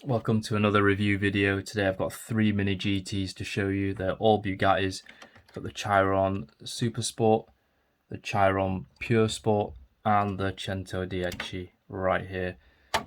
Welcome to another review video. Today I've got 3 Mini GTs to show you. They're all Bugattis. I've got the Chiron Super Sport, the Chiron Pure Sport, and the Centodieci right here.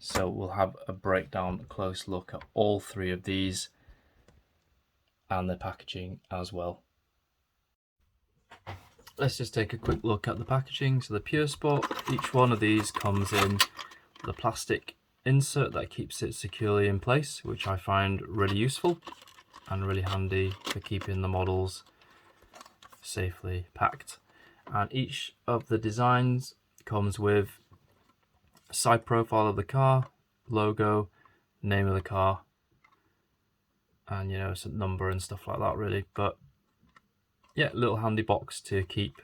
So we'll have a breakdown, a close look at all 3 of these and the packaging as well. Let's just take a quick look at the packaging. So the Pure Sport, each one of these comes in with a plastic insert that keeps it securely in place, which I find really useful and really handy for keeping the models safely packed. And each of the designs comes with a side profile of the car, logo, name of the car, and some number and stuff like that really. But yeah, little handy box to keep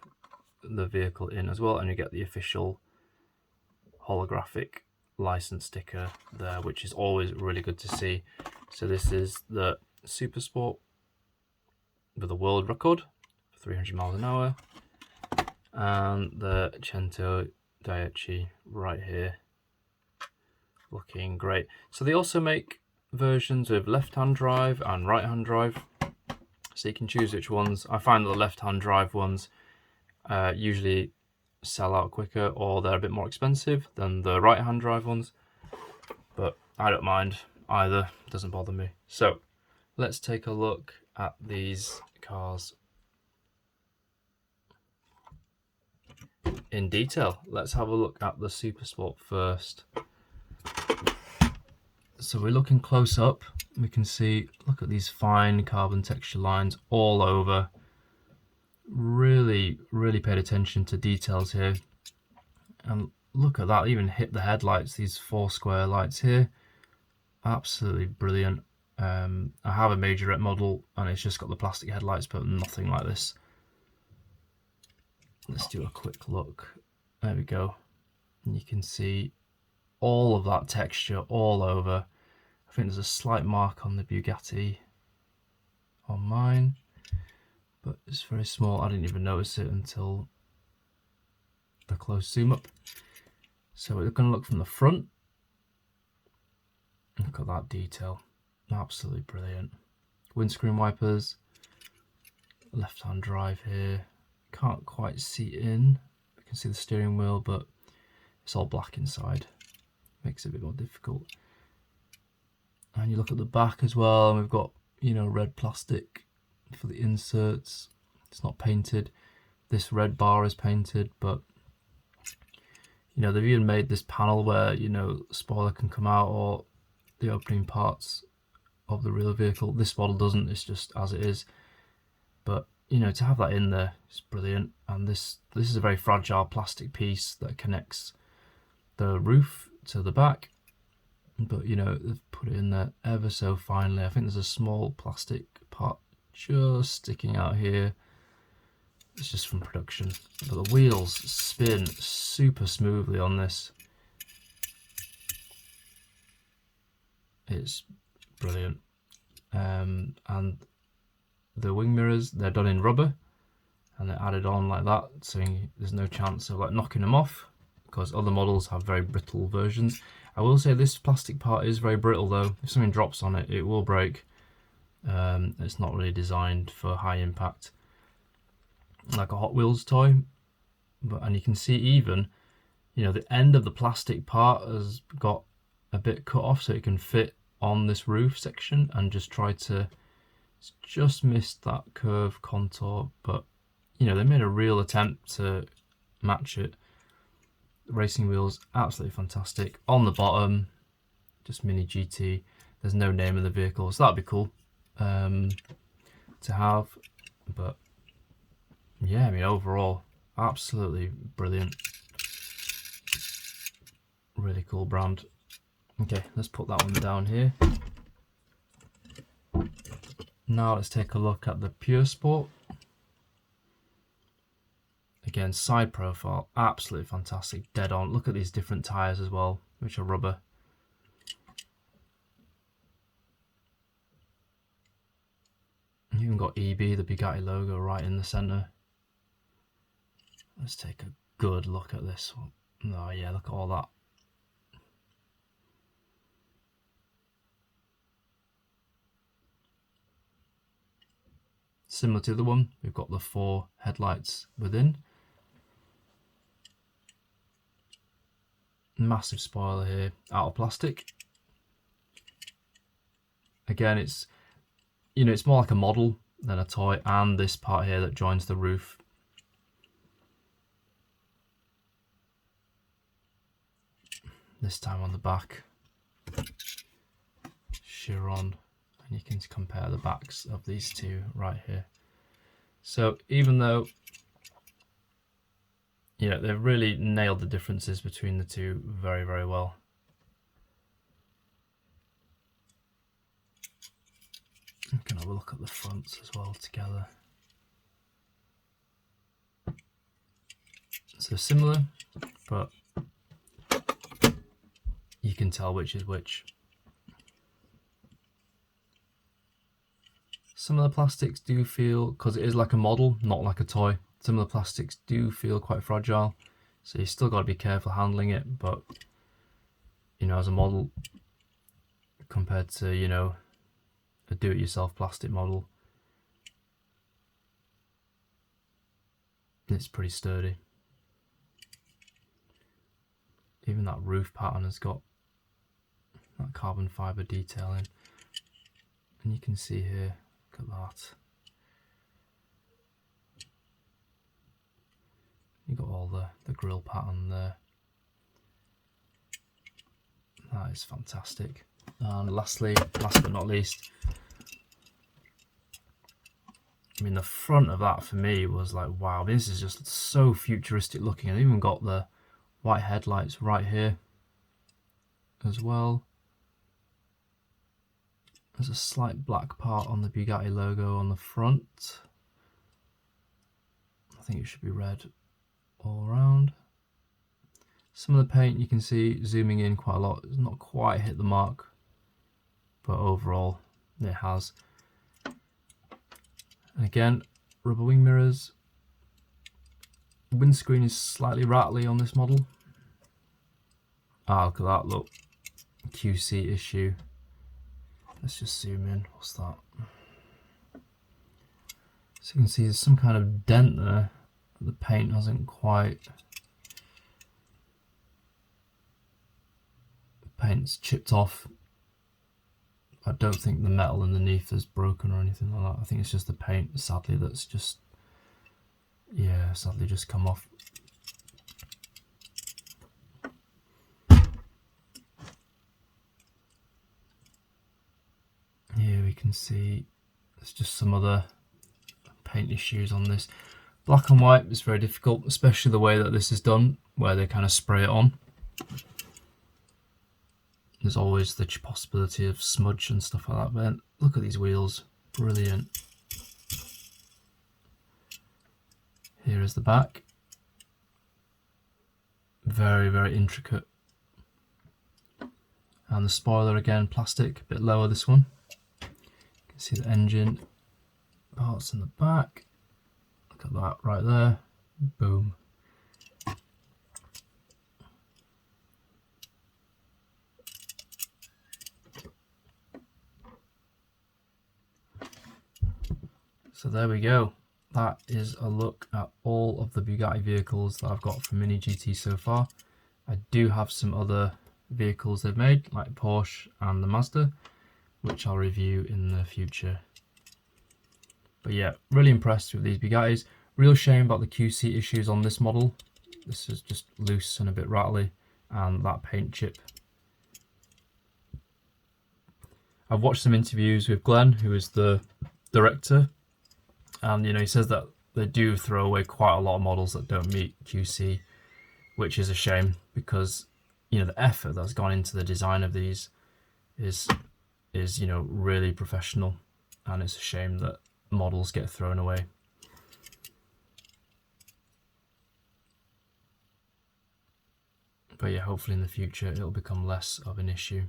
the vehicle in as well, and you get the official holographic license sticker there, which is always really good to see. So this is the Super Sport with a world record for 300 miles an hour, and the Centodieci right here, looking great. So they also make versions with left-hand drive and right-hand drive, so you can choose which ones. I find that the left-hand drive ones usually sell out quicker, or they're a bit more expensive than the right-hand drive ones, but I don't mind either, it doesn't bother me. So let's take a look at these cars in detail. Let's have a look at the Super Sport first. So we're looking close up, we can see, look at these fine carbon texture lines all over. Really paid attention to details here, and look at that, even hit the headlights, these 4 square lights here, absolutely brilliant. I have a majorette model and it's just got the plastic headlights, but nothing like this. Let's do a quick look. There we go, and you can see all of that texture all over. I think there's a slight mark on the Bugatti on mine, but it's very small. I didn't even notice it until the close zoom up. So we're going to look from the front. Look at that detail, absolutely brilliant. Windscreen wipers, left-hand drive here. Can't quite see in. You can see the steering wheel, but it's all black inside. Makes it a bit more difficult. And you look at the back as well, and we've got red plastic for the inserts. It's not painted. This red bar is painted, but they've even made this panel where spoiler can come out, or the opening parts of the real vehicle. This model doesn't, it's just as it is, but to have that in there is brilliant. And this is a very fragile plastic piece that connects the roof to the back, but they've put it in there ever so finely. I think there's a small plastic part just sticking out here. It's just from production, but the wheels spin super smoothly on this. It's brilliant. And the wing mirrors, they're done in rubber and they're added on like that, so there's no chance of knocking them off, because other models have very brittle versions. I will say this plastic part is very brittle though. If something drops on it, it will break. It's not really designed for high impact, like a Hot Wheels toy. And you can see even, the end of the plastic part has got a bit cut off so it can fit on this roof section, and just missed that curve contour. But they made a real attempt to match it. The racing wheels, absolutely fantastic. On the bottom, just Mini GT. There's no name of the vehicle, so that'd be cool to have. But yeah, overall, absolutely brilliant. Really cool brand. Okay, let's put that one down here. Now let's take a look at the Pure Sport. Again, side profile, absolutely fantastic, dead on. Look at these different tyres as well, which are rubber. You even got EB, the Bugatti logo, right in the centre. Let's take a good look at this one. Oh yeah, look at all that. similar to the one. We've got the 4 headlights within. Massive spoiler here, out of plastic. Again, it's, you know, it's more like a model than a toy, and this part here that joins the roof. This time on the back, Chiron, and you can compare the backs of these two right here. So even though, you know, they've really nailed the differences between the two very, very well. I'm going to have a look at the fronts as well together. So similar, but you can tell which is which. Some of the plastics do feel, because it is like a model, not like a toy, some of the plastics do feel quite fragile. So you still got to be careful handling it, but, you know, as a model, compared to, you know, a do-it-yourself plastic model, it's pretty sturdy. Even that roof pattern has got that carbon fibre detailing, and you can see here, look at that. You got all the grille pattern there. That is fantastic. And lastly, last but not least, I mean, the front of that for me was like, wow, this is just so futuristic looking. And even got the white headlights right here as well. There's a slight black part on the Bugatti logo on the front. I think it should be red all around. Some of the paint you can see zooming in quite a lot. It's not quite hit the mark, but overall it has. And again, rubber wing mirrors. Windscreen is slightly rattly on this model. Ah, look at that, look. QC issue. Let's just zoom in. What's that? So you can see there's some kind of dent there. The paint hasn't quite... The paint's chipped off. I don't think the metal underneath is broken or anything like that. I think it's just the paint, sadly, that's just... Yeah, sadly just come off. Here we can see there's just some other paint issues on this. Black and white is very difficult, especially the way that this is done, where they kind of spray it on. There's always the possibility of smudge and stuff like that, but look at these wheels, brilliant. Here is the back. Very, very intricate. And the spoiler again, plastic, a bit lower this one. You can see the engine parts in the back. Look at that right there. Boom. So there we go. That is a look at all of the Bugatti vehicles that I've got from MiniGT so far. I do have some other vehicles they've made, like Porsche and the Mazda, which I'll review in the future. But yeah, really impressed with these Bugattis. Real shame about the QC issues on this model. This is just loose and a bit rattly, and that paint chip. I've watched some interviews with Glenn, who is the director, and you know, he says that they do throw away quite a lot of models that don't meet QC, which is a shame, because you know, the effort that's gone into the design of these is you know, really professional, and it's a shame that models get thrown away. But yeah, hopefully in the future it'll become less of an issue.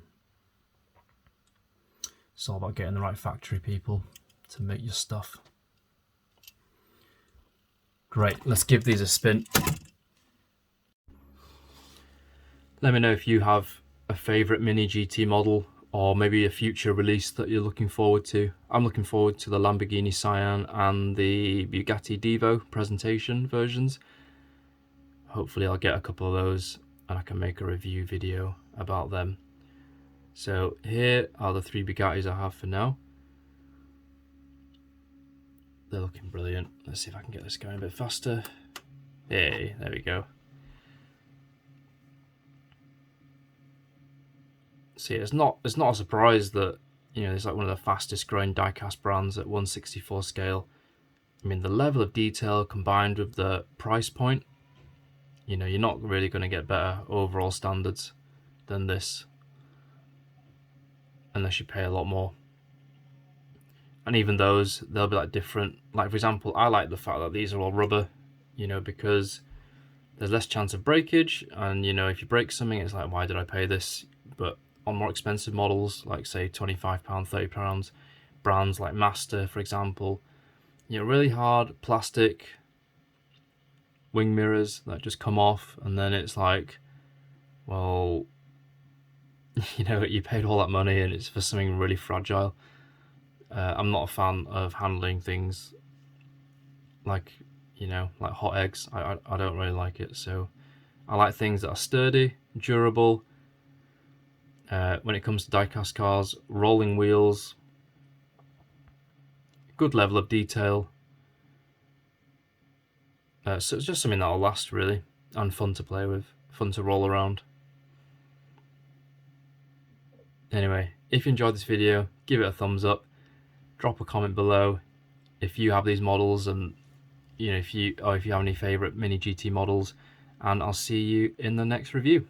It's all about getting the right factory people to make your stuff. Great, let's give these a spin. Let me know if you have a favourite MiniGT model or maybe a future release that you're looking forward to. I'm looking forward to the Lamborghini Cyan and the Bugatti Devo presentation versions. Hopefully I'll get a couple of those and I can make a review video about them. So here are the 3 Bugattis I have for now. They're looking brilliant. Let's see if I can get this going a bit faster. Hey, there we go. See, it's not a surprise that, you know, it's like one of the fastest growing diecast brands at 1/64 scale. I mean, the level of detail combined with the price point, you know, you're not really going to get better overall standards than this unless you pay a lot more. And even those, they'll be like different. Like, for example, I like the fact that these are all rubber, you know, because there's less chance of breakage. And, you know, if you break something, it's like, why did I pay this? But on more expensive models, like say £25, £30, brands like Master, for example, you know, really hard plastic wing mirrors that just come off, and then it's like, well, you know, you paid all that money and it's for something really fragile. I'm not a fan of handling things like, you know, like hot eggs. I don't really like it. So I like things that are sturdy, durable. When it comes to diecast cars, rolling wheels, good level of detail. So it's just something that'll last, really, and fun to play with, fun to roll around. Anyway, if you enjoyed this video, give it a thumbs up, drop a comment below if you have these models, and you know, if you have any favorite MiniGT models, and I'll see you in the next review.